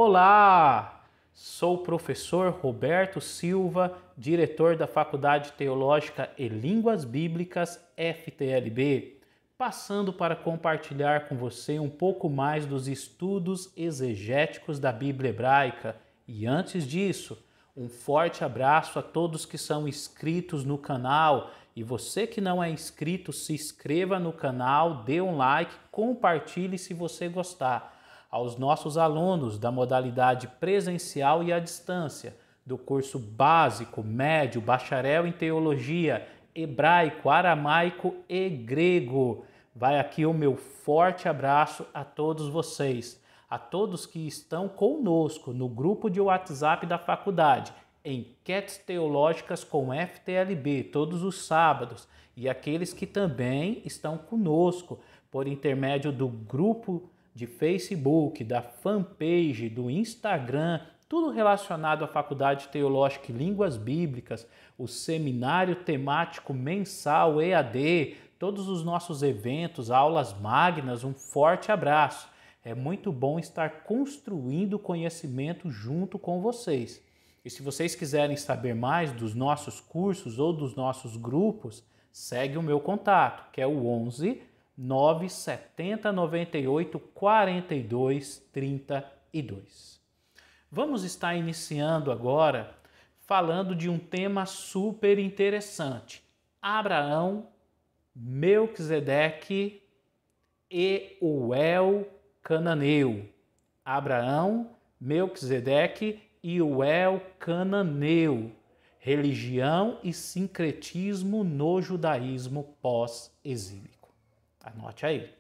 Olá, sou o professor Roberto Silva, diretor da Faculdade Teológica e Línguas Bíblicas FTLB, passando para compartilhar com você um pouco mais dos estudos exegéticos da Bíblia Hebraica. E antes disso, um forte abraço a todos que são inscritos no canal. E você que não é inscrito, se inscreva no canal, dê um like, compartilhe se você gostar. Aos nossos alunos da modalidade presencial e à distância, do curso básico, médio, bacharel em teologia, hebraico, aramaico e grego. Vai aqui o meu forte abraço a todos vocês, a todos que estão conosco no grupo de WhatsApp da faculdade, Enquetes Teológicas com FTLB, todos os sábados, e aqueles que também estão conosco por intermédio do grupo de Facebook, da fanpage, do Instagram, tudo relacionado à Faculdade Teológica e Línguas Bíblicas, o seminário temático mensal EAD, todos os nossos eventos, aulas magnas, um forte abraço. É muito bom estar construindo conhecimento junto com vocês. E se vocês quiserem saber mais dos nossos cursos ou dos nossos grupos, segue o meu contato, que é o 11 970 98 42 32. Vamos estar iniciando agora falando de um tema super interessante. Abraão, Melquisedeque e o El Cananeu. Abraão, Melquisedeque e o El Cananeu. Religião e sincretismo no judaísmo pós-exílico. Anote aí.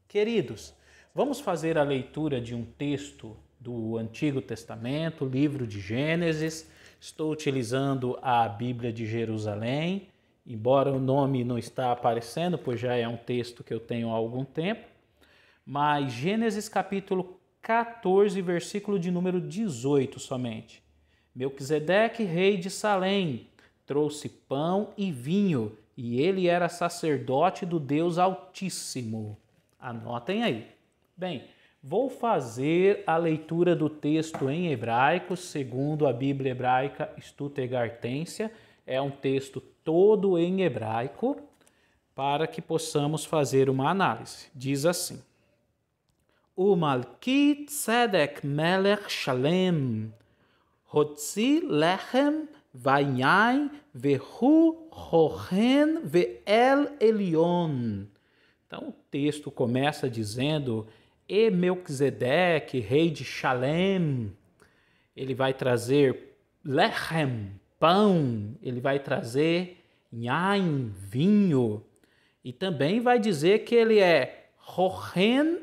Queridos, vamos fazer a leitura de um texto do Antigo Testamento, livro de Gênesis. Estou utilizando a Bíblia de Jerusalém, embora o nome não está aparecendo, pois já é um texto que eu tenho há algum tempo. Mas Gênesis capítulo 14, versículo de número 18 somente. Melquisedeque, rei de Salém, trouxe pão e vinho, e ele era sacerdote do Deus Altíssimo. Anotem aí. Bem, vou fazer a leitura do texto em hebraico, segundo a Bíblia Hebraica Stuttgartensia. É um texto todo em hebraico, para que possamos fazer uma análise. Diz assim: O Malki Tzedek Melech Shalem, Hotzi Lechem Vayain Vehu Rochen Ve'el Elion. Então o texto começa dizendo: E Melquisedeque, rei de Shalem, ele vai trazer lechem, pão, ele vai trazer yain, vinho, e também vai dizer que ele é Rochen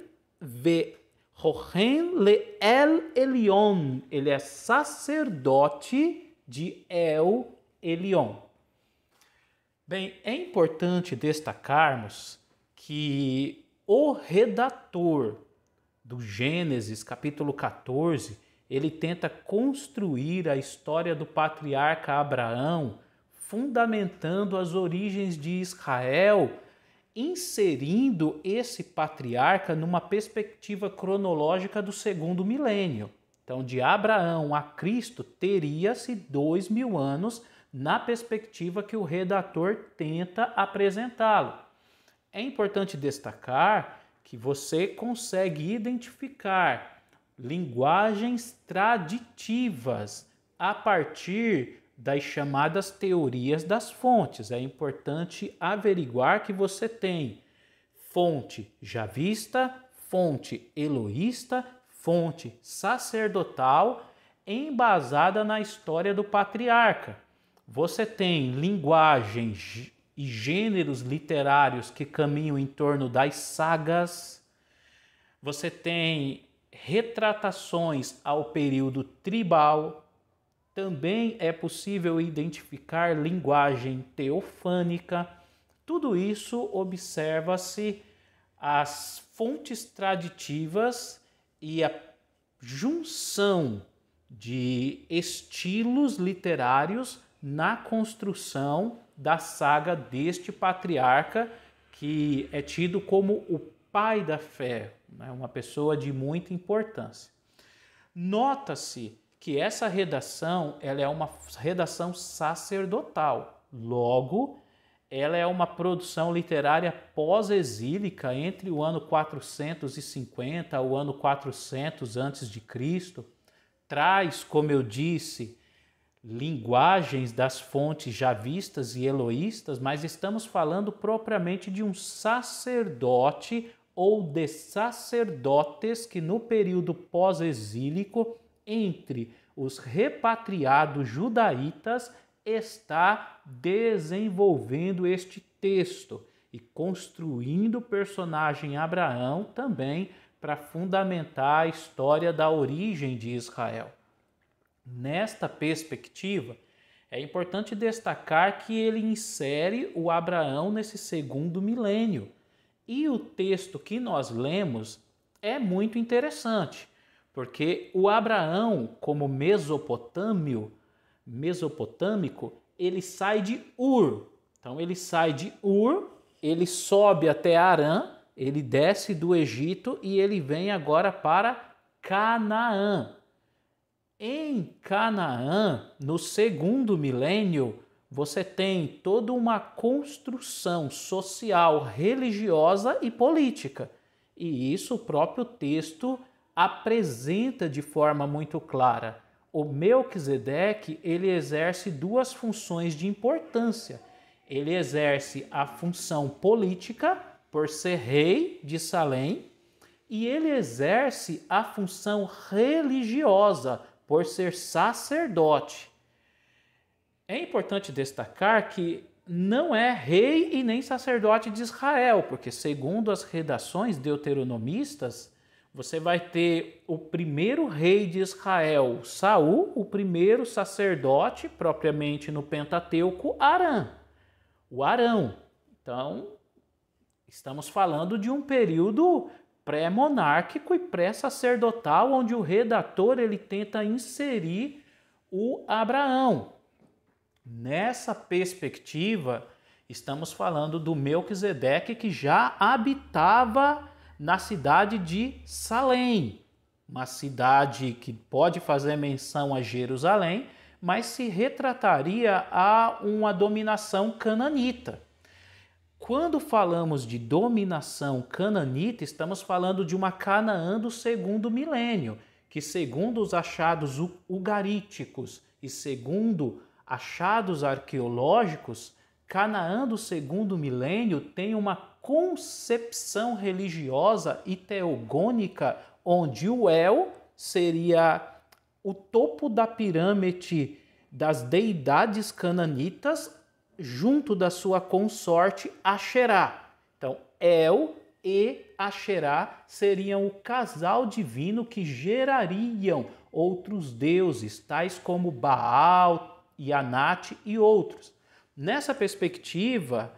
Le'el Elion, ele é sacerdote de El Elion. Bem, é importante destacarmos que o redator do Gênesis, capítulo 14, ele tenta construir a história do patriarca Abraão, fundamentando as origens de Israel, inserindo esse patriarca numa perspectiva cronológica do segundo milênio. Então, de Abraão a Cristo, teria-se 2000 anos na perspectiva que o redator tenta apresentá-lo. É importante destacar que você consegue identificar linguagens traditivas a partir das chamadas teorias das fontes. É importante averiguar que você tem fonte javista, fonte eloísta, fonte sacerdotal, embasada na história do patriarca. Você tem linguagens e gêneros literários que caminham em torno das sagas. Você tem retratações ao período tribal. Também é possível identificar linguagem teofânica. Tudo isso observa-se as fontes traditivas e a junção de estilos literários na construção da saga deste patriarca, que é tido como o pai da fé, né? Uma pessoa de muita importância. Nota-se que essa redação ela é uma redação sacerdotal. Logo, ela é uma produção literária pós-exílica entre o ano 450 ao ano 400 a.C. Traz, como eu disse, linguagens das fontes javistas e eloístas, mas estamos falando propriamente de um sacerdote ou de sacerdotes que no período pós-exílico, entre os repatriados judaítas, está desenvolvendo este texto e construindo o personagem Abraão também para fundamentar a história da origem de Israel. Nesta perspectiva, é importante destacar que ele insere o Abraão nesse segundo milênio. E o texto que nós lemos é muito interessante, porque o Abraão, como mesopotâmico, ele sai de Ur. Então ele sai de Ur, ele sobe até Harã, ele desce do Egito e ele vem agora para Canaã. Em Canaã, no segundo milênio, você tem toda uma construção social, religiosa e política. E isso o próprio texto apresenta de forma muito clara. O Melquisedeque, ele exerce duas funções de importância. Ele exerce a função política, por ser rei de Salém, e ele exerce a função religiosa, por ser sacerdote. É importante destacar que não é rei e nem sacerdote de Israel, porque segundo as redações deuteronomistas, você vai ter o primeiro rei de Israel, Saul, o primeiro sacerdote, propriamente no Pentateuco, o Arão. Então, estamos falando de um período pré-monárquico e pré-sacerdotal, onde o redator ele tenta inserir o Abraão. Nessa perspectiva, estamos falando do Melquisedeque, que já habitava na cidade de Salém, uma cidade que pode fazer menção a Jerusalém, mas se retrataria a uma dominação cananita. Quando falamos de dominação cananita, estamos falando de uma Canaã do segundo milênio, que segundo os achados ugaríticos e segundo achados arqueológicos, Canaã do segundo milênio tem uma concepção religiosa e teogônica, onde o El seria o topo da pirâmide das deidades cananitas, junto da sua consorte Asherá. Então, El e Asherá seriam o casal divino que gerariam outros deuses, tais como Baal, Yanat e outros. Nessa perspectiva,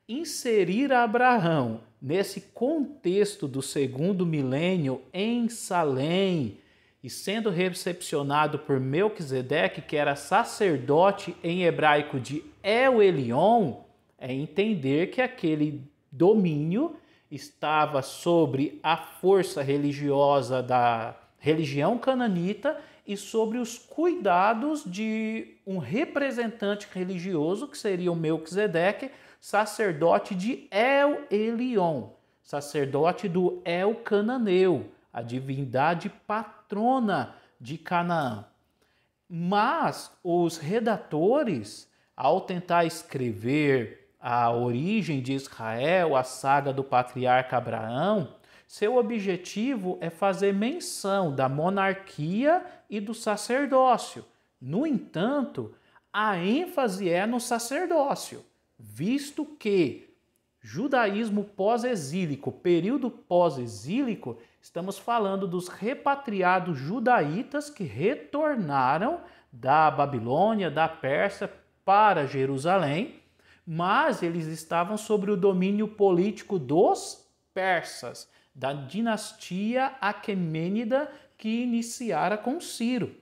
inserir Abraão nesse contexto do segundo milênio em Salém, e sendo recepcionado por Melquisedeque, que era sacerdote em hebraico de El Elyon, é entender que aquele domínio estava sobre a força religiosa da religião cananita e sobre os cuidados de um representante religioso, que seria o Melquisedeque, sacerdote de El Elyon, sacerdote do El Cananeu, a divindade patrona de Canaã. Mas os redatores, ao tentar escrever a origem de Israel, a saga do patriarca Abraão, seu objetivo é fazer menção da monarquia e do sacerdócio. No entanto, a ênfase é no sacerdócio, visto que judaísmo pós-exílico, período pós-exílico, estamos falando dos repatriados judaítas que retornaram da Babilônia, da Pérsia para Jerusalém, mas eles estavam sob o domínio político dos persas, da dinastia aquemênida que iniciara com Ciro.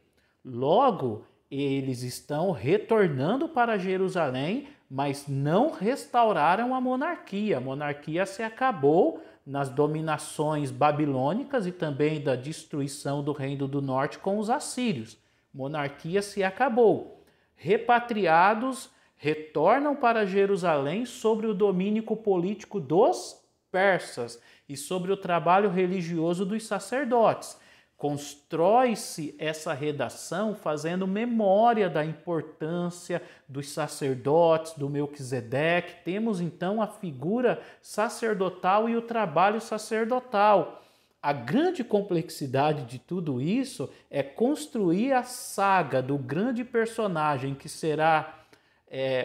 Logo, eles estão retornando para Jerusalém, mas não restauraram a monarquia. A monarquia se acabou nas dominações babilônicas e também da destruição do Reino do Norte com os assírios. Monarquia se acabou. Repatriados, retornam para Jerusalém sobre o domínio político dos persas e sobre o trabalho religioso dos sacerdotes. Constrói-se essa redação fazendo memória da importância dos sacerdotes, do Melquisedeque. Temos então a figura sacerdotal e o trabalho sacerdotal. A grande complexidade de tudo isso é construir a saga do grande personagem que será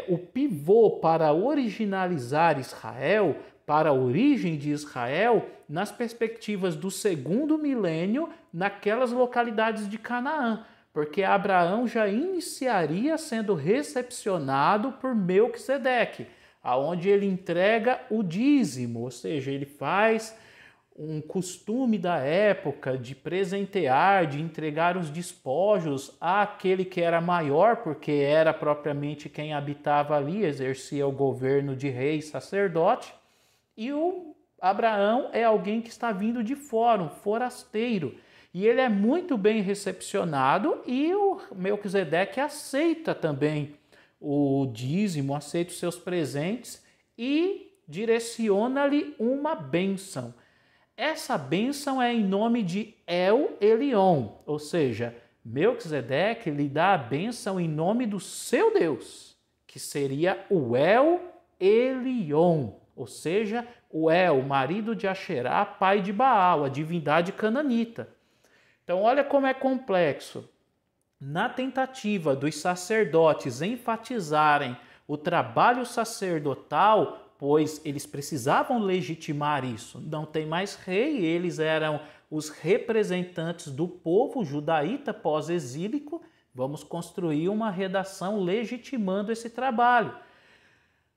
o pivô para originalizar Israel, para a origem de Israel, nas perspectivas do segundo milênio, naquelas localidades de Canaã, porque Abraão já iniciaria sendo recepcionado por Melquisedeque, aonde ele entrega o dízimo, ou seja, ele faz um costume da época de presentear, de entregar os despojos àquele que era maior, porque era propriamente quem habitava ali, exercia o governo de rei e sacerdote. E o Abraão é alguém que está vindo de fora, um forasteiro. E ele é muito bem recepcionado e o Melquisedeque aceita também o dízimo, aceita os seus presentes e direciona-lhe uma bênção. Essa bênção é em nome de El Elyon, ou seja, Melquisedeque lhe dá a bênção em nome do seu Deus, que seria o El Elyon, ou seja, o El, marido de Asherá, pai de Baal, a divindade cananita. Então olha como é complexo. Na tentativa dos sacerdotes enfatizarem o trabalho sacerdotal, pois eles precisavam legitimar isso. Não tem mais rei, eles eram os representantes do povo judaíta pós-exílico. Vamos construir uma redação legitimando esse trabalho.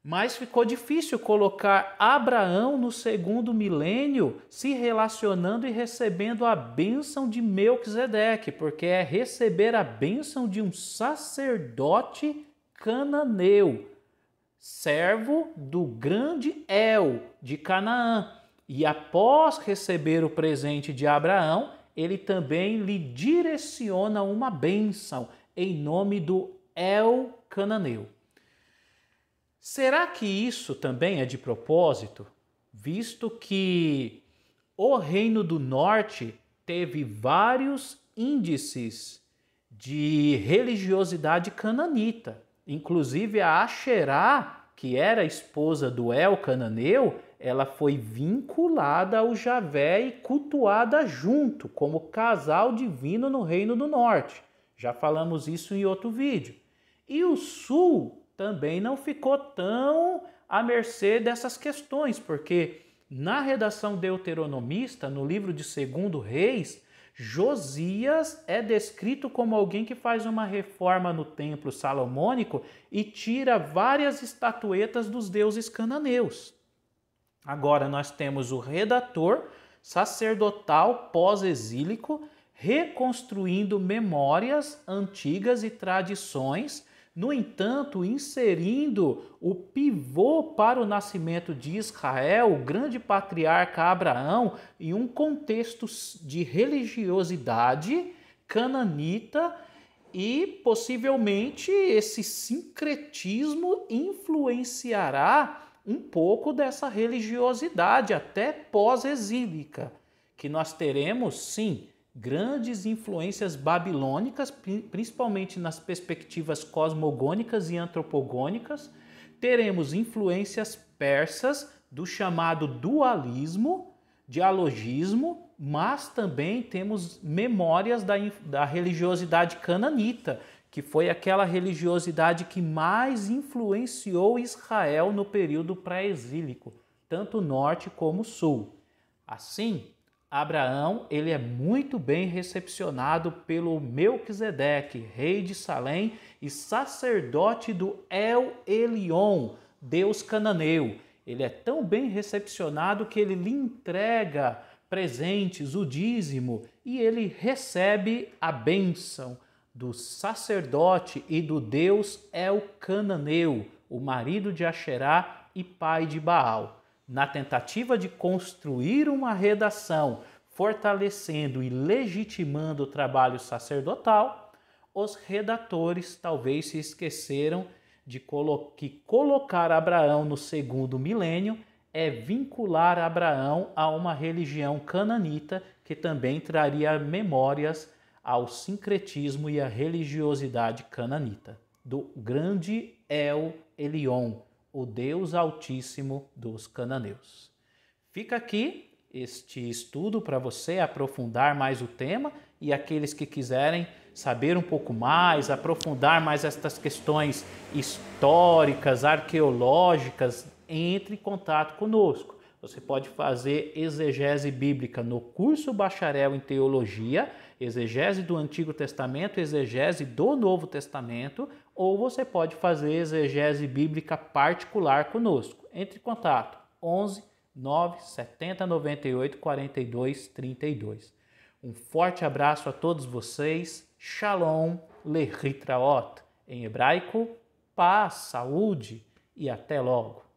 Mas ficou difícil colocar Abraão no segundo milênio se relacionando e recebendo a bênção de Melquisedeque, porque é receber a bênção de um sacerdote cananeu, servo do grande El de Canaã. E após receber o presente de Abraão, ele também lhe direciona uma bênção em nome do El cananeu. Será que isso também é de propósito? Visto que o Reino do Norte teve vários índices de religiosidade cananita. Inclusive a Asherá, que era esposa do El cananeu, ela foi vinculada ao Javé e cultuada junto, como casal divino no Reino do Norte. Já falamos isso em outro vídeo. E o Sul também não ficou tão à mercê dessas questões, porque na redação deuteronomista, no livro de 2 Reis, Josias é descrito como alguém que faz uma reforma no templo salomônico e tira várias estatuetas dos deuses cananeus. Agora nós temos o redator sacerdotal pós-exílico reconstruindo memórias antigas e tradições, no entanto, inserindo o pivô para o nascimento de Israel, o grande patriarca Abraão, em um contexto de religiosidade cananita e possivelmente esse sincretismo influenciará um pouco dessa religiosidade até pós-exílica, que nós teremos, sim, grandes influências babilônicas, principalmente nas perspectivas cosmogônicas e antropogônicas. Teremos influências persas do chamado dualismo, dialogismo, mas também temos memórias da religiosidade cananita, que foi aquela religiosidade que mais influenciou Israel no período pré-exílico, tanto norte como sul. Assim, Abraão ele é muito bem recepcionado pelo Melquisedeque, rei de Salém e sacerdote do El Elyon, Deus cananeu. Ele é tão bem recepcionado que ele lhe entrega presentes, o dízimo, e ele recebe a bênção do sacerdote e do Deus El cananeu, o marido de Axerá e pai de Baal. Na tentativa de construir uma redação, fortalecendo e legitimando o trabalho sacerdotal, os redatores talvez se esqueceram de que colocar Abraão no segundo milênio é vincular Abraão a uma religião cananita que também traria memórias ao sincretismo e à religiosidade cananita, do grande El Elyon, o Deus Altíssimo dos cananeus. Fica aqui este estudo para você aprofundar mais o tema, e aqueles que quiserem saber um pouco mais, aprofundar mais estas questões históricas, arqueológicas, entre em contato conosco. Você pode fazer exegese bíblica no curso Bacharel em Teologia, exegese do Antigo Testamento, exegese do Novo Testamento, ou você pode fazer exegese bíblica particular conosco. Entre em contato 11 9 70 98 42 32. Um forte abraço a todos vocês. Shalom Lehitraot. Em hebraico, paz, saúde e até logo.